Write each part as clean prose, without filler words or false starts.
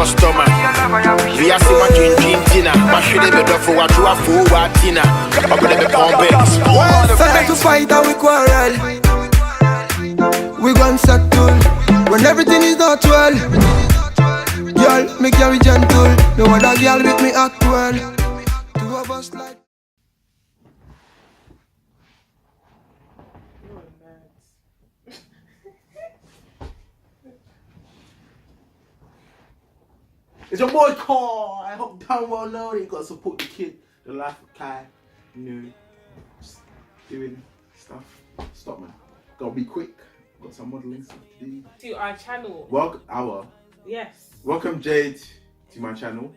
customer. We are seeing what dinner. My should be done for what you are for what dinner. I'm gonna be convinced. Start to fight and we quarrel. We gon' settle when everything is not well. Girl, me carry gentle. No other girl with me act well. Two of us like. It's your boy Kai. I hope down well loaded. You gotta support the kid, the life of Kai. You know, just doing stuff. Stop, man. Gotta be quick. Got some modeling stuff to do. To our channel. Yes. Welcome Jade to my channel.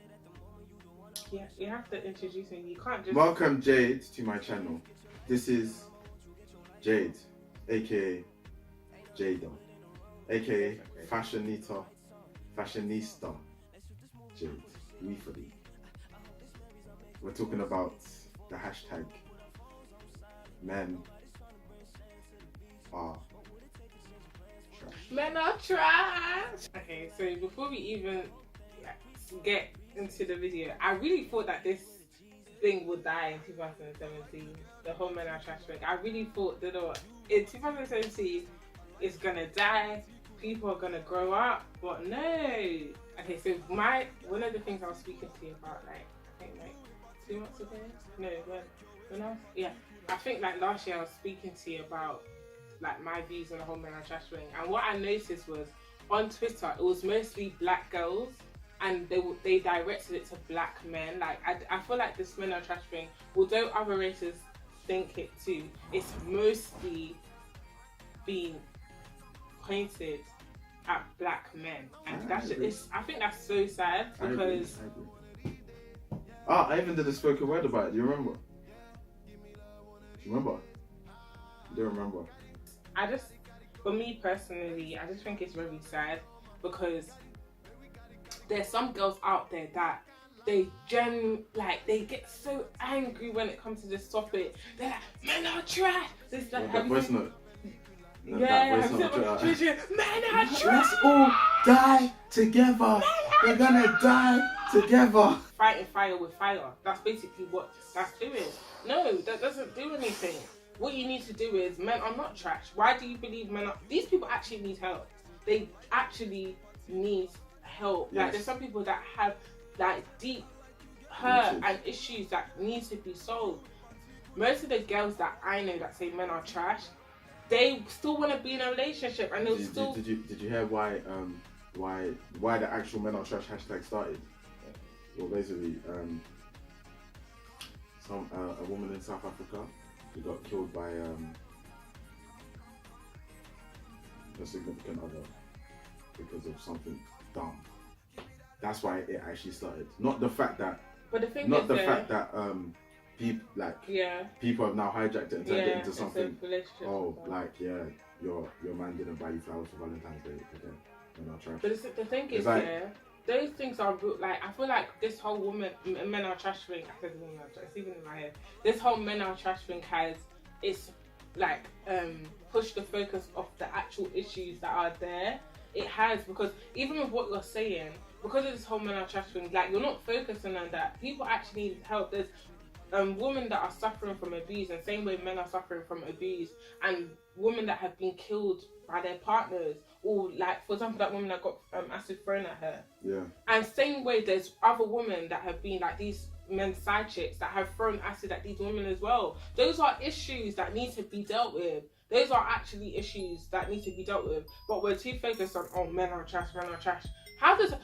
Yeah, you have to introduce me. You can't just. Welcome Jade to my channel. This is Jade, aka Jada, aka fashionista. Jade, we for thee. We're talking about the hashtag Men Are Trash. Men are trash. Okay, so before we even get into the video, I really thought that this thing would die in 2017. The whole Men Are Trash thing. I really thought that in 2017 it's gonna die. People are gonna grow up, but no. Okay, so one of the things I was speaking to you about, like I think like 2 months ago. No, when else? Yeah, I think like last year I was speaking to you about like my views on the whole Men Are Trash thing, and what I noticed was on Twitter it was mostly black girls, and they directed it to black men. Like I feel like this Men Are Trash thing, although other races think it too, it's mostly being pointed at black men, and I think that's so sad because I even did a spoken word about it. Do you remember? You don't remember? For me personally, I just think it's very sad because there's some girls out there that they get so angry when it comes to this topic. They're like, men are trash. This like, that voice note. Men are trash. Let's all die together. We're gonna die together. Fighting fire with fire. That's basically what that's doing. No, that doesn't do anything. What you need to do is, men are not trash. Why do you believe men are? These people actually need help. They actually need help. Yes. Like there's some people that have like deep hurt and issues that need to be solved. Most of the girls that I know that say men are trash, they still want to be in a relationship, and they'll still. Did you hear why the actual Men Are Trash hashtag started? Well, basically, a woman in South Africa who got killed by a significant other because of something dumb. That's why it actually started. Not the fact that. But the thing not is the fact that people have now hijacked it and turned it into something. Your man didn't buy you flowers for Valentine's Day again. Men Are Trash. But the thing is, those things are like, I feel like this whole Men Are Trash thing. I said women are trash, it's even in my head. This whole Men Are Trash thing it's like pushed the focus off the actual issues that are there. It has, because even with what you're saying, because of this whole Men Are Trash thing, like you're not focusing on that. People actually need help. There's women that are suffering from abuse, and same way men are suffering from abuse, and women that have been killed by their partners, or like for example that woman that got acid thrown at her. Yeah. And same way there's other women that have been like these men's side chicks that have thrown acid at these women as well. Those are issues that need to be dealt with. Those are actually issues that need to be dealt with. But we're too focused on men are trash, men are trash.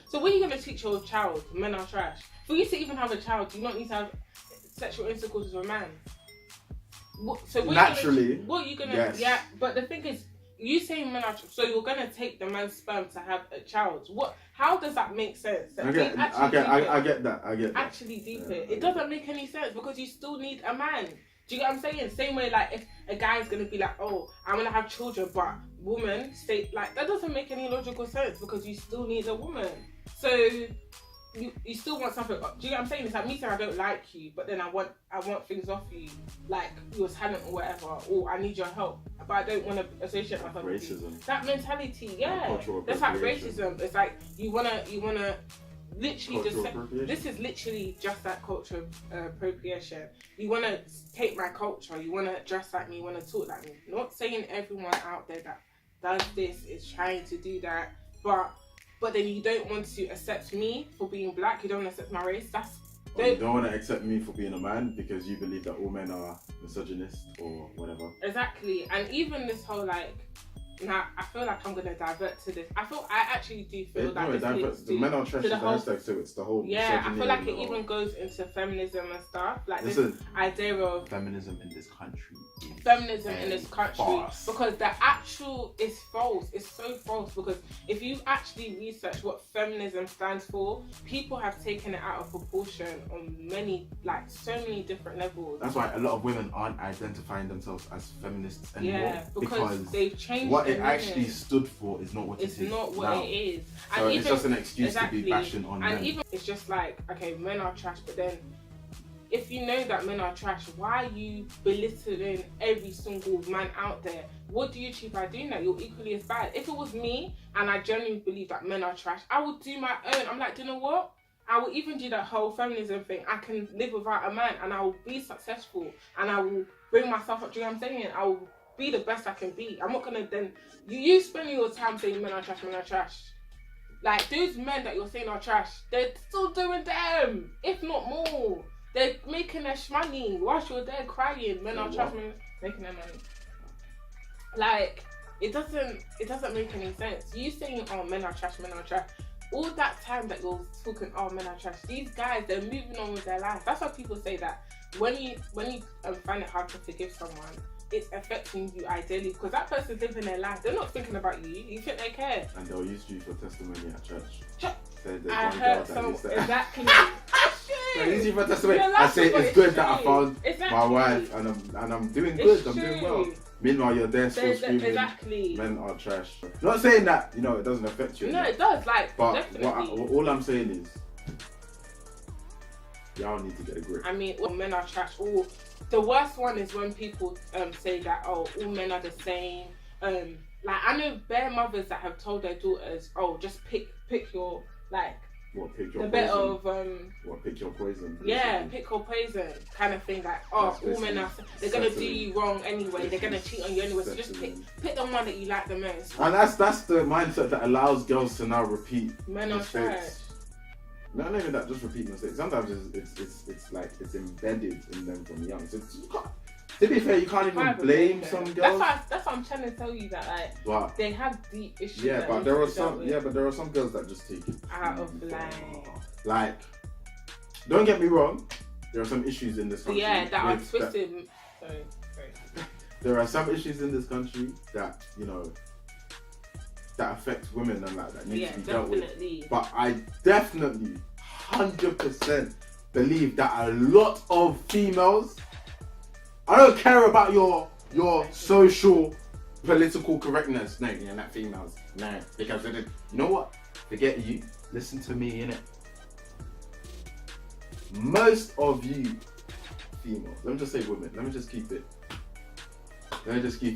So what are you going to teach your child? Men are trash. For you to even have a child, do you not need to have sexual intercourse with a man? Naturally. What are you gonna? Yes. Yeah, but the thing is, you saying men are trash, so you're gonna take the man's sperm to have a child. What? How does that make sense? I get that. Actually deep it. It doesn't make any sense because you still need a man. Do you get what I'm saying? Same way, like if a guy's gonna be like, oh, I'm gonna have children, but woman stay like that doesn't make any logical sense because you still need a woman. So you still want something. Do you get what I'm saying? It's like me saying I don't like you, but then I want things off you, like your talent or whatever, or I need your help, but I don't want to associate myself with you. That mentality, yeah, that's like racism. It's like you wanna literally this is literally just that culture appropriation. You want to take my culture, you want to dress like me, you want to talk like me. Not saying everyone out there that does this is trying to do that, but then you don't want to accept me for being black, you don't want to accept my race. You don't want to accept me for being a man because you believe that all men are misogynist or whatever. Exactly. And even this whole like, now I feel like I'm gonna divert to this. I actually do feel that this links the men are trash is the hashtag, so it's the whole. Yeah, I feel like it even goes into feminism and stuff. Like this idea of feminism in this country. Because the actual is false. It's so false because if you actually research what feminism stands for, people have taken it out of proportion on so many different levels. That's why a lot of women aren't identifying themselves as feminists anymore. Yeah, because they've changed what it actually stood for is not what it is. It's not what it is. So it's just an excuse to be bashing on men. And even it's just like, okay, men are trash, but then if you know that men are trash, why are you belittling every single man out there? What do you achieve by doing that? You're equally as bad. If it was me and I genuinely believe that men are trash, I would do my own. I'm like, do you know what? I will even do that whole feminism thing. I can live without a man and I will be successful and I will bring myself up. Do you know what I'm saying? I will be the best I can be. I'm not gonna then you spend your time saying men are trash, men are trash. Like those men that you're saying are trash, they're still doing them, if not more. They're making their money whilst you're there crying. Men are trash, men making their money. Like it doesn't make any sense. You saying, oh, men are trash, men are trash. All that time that you're talking, oh, men are trash. These guys, they're moving on with their life. That's why people say that when you find it hard to forgive someone, it's affecting you ideally because that person's living their life. They're not thinking about you. You think they care? And they'll use you for testimony at church. I heard some exactly. They'll use you for testimony. I say it's good that I found my wife and I'm doing good. I'm doing well. Meanwhile, you're there still screaming. Exactly. Men are trash. Not saying that it doesn't affect you. No, it does. But definitely. All I'm saying is, y'all need to get a grip. I mean, all men are trash. The worst one is when people say that all men are the same. Like I know bare mothers that have told their daughters, just pick your pick your the poison? bit of pick your poison? Yeah, pick your poison kind of thing. Like all men are they're gonna do you wrong anyway. They're gonna cheat on you anyway. So just pick the one that you like the most. And that's the mindset that allows girls to now repeat men are trash. Not even that, just repeat mistakes. Sometimes it's like it's embedded in them from young. So to be fair, you can't even blame some girls. That's what I'm trying to tell you, that they have deep issues. Yeah, but there are some girls that just take it out of line. Like, don't get me wrong, there are some issues in this country. Yeah, that are twisted. Sorry. There are some issues in this country that that affect women and that need to be dealt with. But I definitely 100% believe that a lot of females, I don't care about your social political correctness. No, you're not females. No, because you know what? Forget you. Listen to me, innit? Most of you females, let me just say women. Let me just keep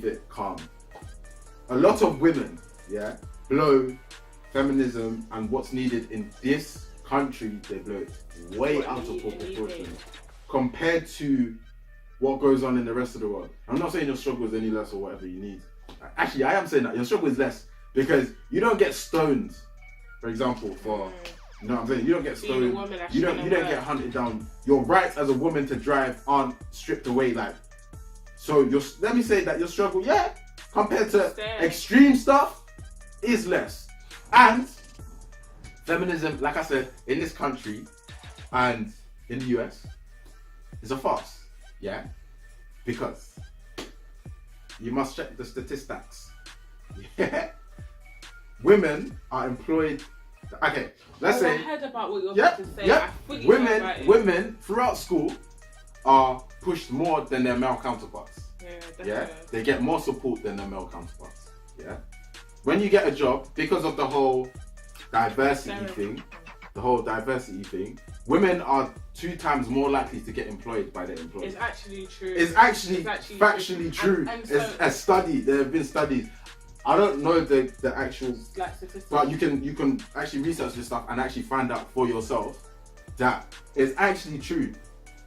it calm. A lot of women, blow feminism and what's needed in this country. They blow it way out of proportion compared to what goes on in the rest of the world. I'm not saying your struggle is any less or whatever you need. Actually, I am saying that your struggle is less because you don't get stoned, for example, for you know what I'm saying. You don't get stoned. You don't get hunted down. Your rights as a woman to drive aren't stripped away. So let me say that your struggle, compared to extreme stuff, is less. And feminism, like I said, in this country and in the US, is a farce. Yeah, because you must check the statistics. Yeah, women are employed. Okay, let's say. I heard about what you're about to say. Women throughout school are pushed more than their male counterparts. Yeah, they get more support than their male counterparts. Yeah, when you get a job, because of the whole diversity thing, women are 2 times more likely to get employed by their employers. It's actually true. It's actually factually true. There have been studies. I don't know the actual, like statistics. but you can actually research this stuff and actually find out for yourself that it's actually true.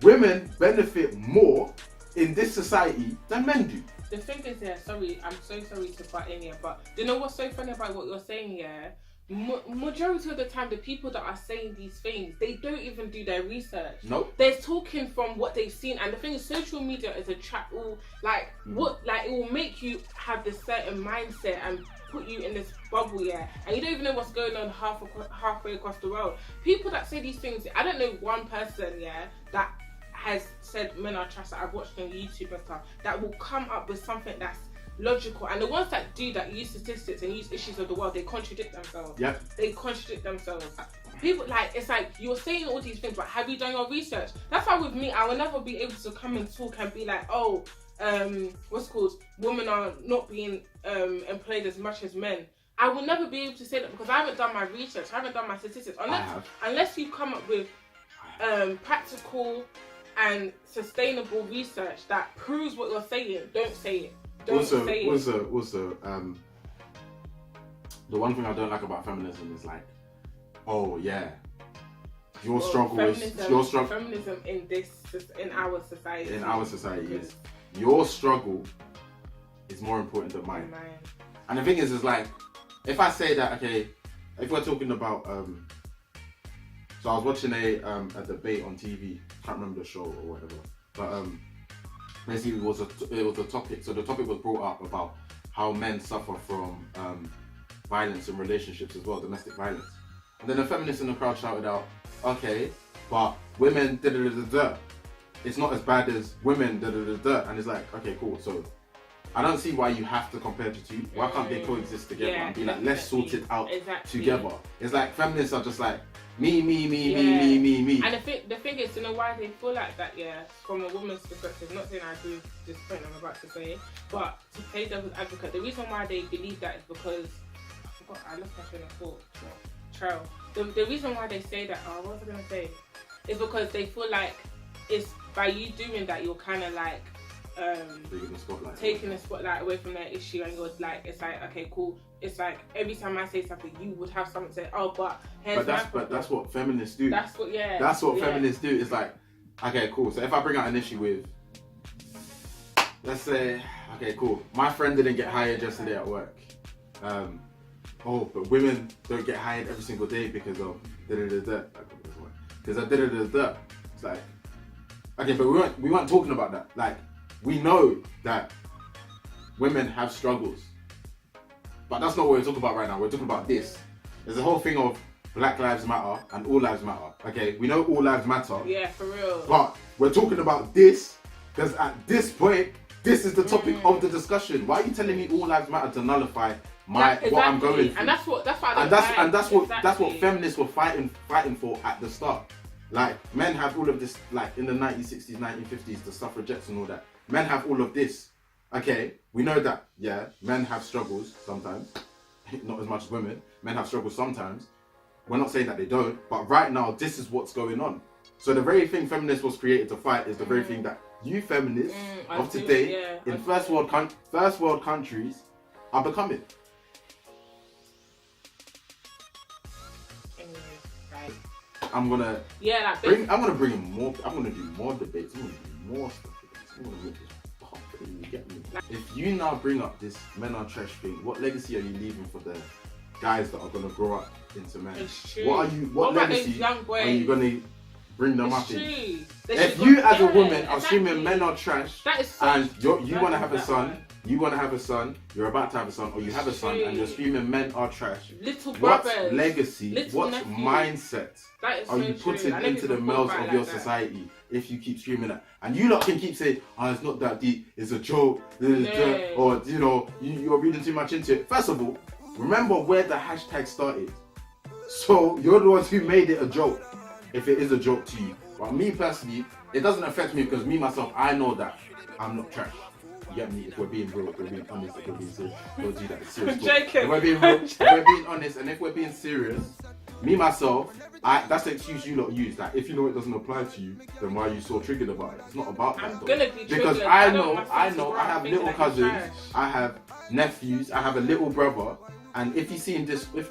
Women benefit more in this society than men do. The thing is, yeah, sorry, I'm so sorry to butt in here, but you know what's so funny about what you're saying here? Majority of the time, the people that are saying these things, they don't even do their research. Nope. They're talking from what they've seen, and the thing is, social media is a trap. It will make you have this certain mindset and put you in this bubble, yeah, and you don't even know what's going on halfway across the world. People that say these things, I don't know one person, yeah, that has said men are trash that I've watched on YouTube and stuff that will come up with something that's logical, and the ones that do that use statistics and use issues of the world, they contradict themselves. Yeah. They contradict themselves. People it's like you're saying all these things, but have you done your research? That's why with me, I will never be able to come and talk and be like, oh, what's it called? Women are not being employed as much as men. I will never be able to say that because I haven't done my research, I haven't done my statistics. Unless you come up with practical and sustainable research that proves what you're saying, don't say it. Also, the one thing I don't like about feminism is like, oh yeah, your struggle is your struggle. Feminism in our society. In our society is your struggle is more important than mine. And the thing is like, if I say that, okay, if we're talking about so I was watching a debate on TV. Can't remember the show or whatever, but basically it was a topic. So the topic was brought up about how men suffer from violence in relationships as well, domestic violence. And then a feminist in the crowd shouted out, "Okay, but women da da da da. It's not as bad as women da da da da." And it's like, okay, cool. So I don't see why you have to compare the two. Why can't they coexist together and be like, let's sort it out together? It's like feminists are just like, me. And the thing is, you know why they feel like that, yeah, from a woman's perspective, not saying I agree with this point I'm about to say, but to play devil's advocate, the reason why they believe that is because, I lost my train of thought, trail. The reason why they say that, what was I going to say, is because they feel like it's by you doing that, you're kind of like, taking the spotlight away from their issue, and you're like, it's like, okay, cool. It's like every time I say something, you would have something to say. Oh, but that's what feminists do. That's what feminists do. It's like, okay, cool. So if I bring out an issue with, let's say, okay, cool, my friend didn't get hired yesterday at work. But women don't get hired every single day because of da da da da. Because of da da da da. It's like, okay, but we weren't talking about that. Like, we know that women have struggles, but that's not what we're talking about right now. We're talking about this. There's a whole thing of Black Lives Matter and All Lives Matter. Okay, we know all lives matter. Yeah, for real. But we're talking about this because at this point, this is the topic of the discussion. Why are you telling me all lives matter to nullify what I'm going through? And that's what feminists were fighting for at the start. Like, men have all of this, like in the 1960s, 1950s, the suffragettes and all that. Men have all of this. Okay, we know that, yeah, men have struggles sometimes. Not as much as women. Men have struggles sometimes. We're not saying that they don't, but right now, this is what's going on. So the very thing feminists was created to fight is the very thing that you feminists of today in first world countries are becoming. I'm gonna bring in more. I'm gonna do more debates. I'm gonna do more stuff. I'm gonna make this popular. You get me? If you now bring up this men are trash thing, what legacy are you leaving for the guys that are gonna grow up into men? It's true. What legacy are you gonna bring them up in? If you as a woman are screaming men are trash, that is so and you want to have a son. You want to have a son, you're about to have a son, or you have a son, and you're screaming men are trash. Little brothers. What legacy, what nephews. Mindset are you putting into the mouths of your society if you keep screaming that? And you lot can keep saying, it's not that deep, it's a joke, or, you know, you're reading too much into it. First of all, remember where the hashtag started. So, you're the ones who made it a joke, if it is a joke to you. But me personally, it doesn't affect me because me, myself, I know that I'm not trash. You get me? If we're being real, if we're being honest, if we're being serious, don't do that. It's serious. I'm joking. If we're being real, if we're being honest, and if we're being serious, me myself, that's the excuse you lot use. Like, if you know it doesn't apply to you, then why are you so triggered about it? It's not about that. I'm gonna be triggered. Because I know, I have little cousins, I have nephews, I have a little brother, and if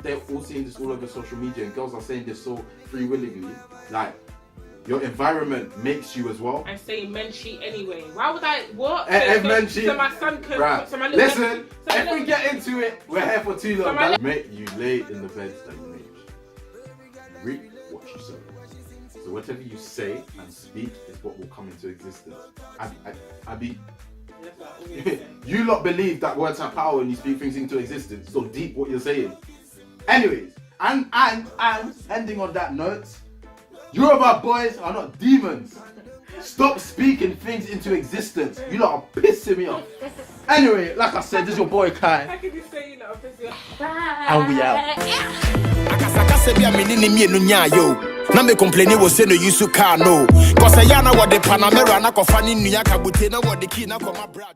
they're all seeing this all over social media, and girls are saying this so free willingly, like, your environment makes you as well. And say men cheat anyway. Why would I? What? Men cheat. So my son could. Right. So my little Listen, if we get into it, we're here for too long. Mate, you lay in the bed that you made. You reap what you sow. So whatever you say and speak is what will come into existence. You lot believe that words have power and you speak things into existence. So deep what you're saying. Anyways, and ending on that note, Yoruba boys are not demons. Stop speaking things into existence. You lot are pissing me off. Anyway, like I said, this is your boy Kai. How can you say you lot are pissing off? And we out. Na me complain was say no use car no. Cause I yana what the Panamera na ko fani nuya kabute na what the key na ko my brother.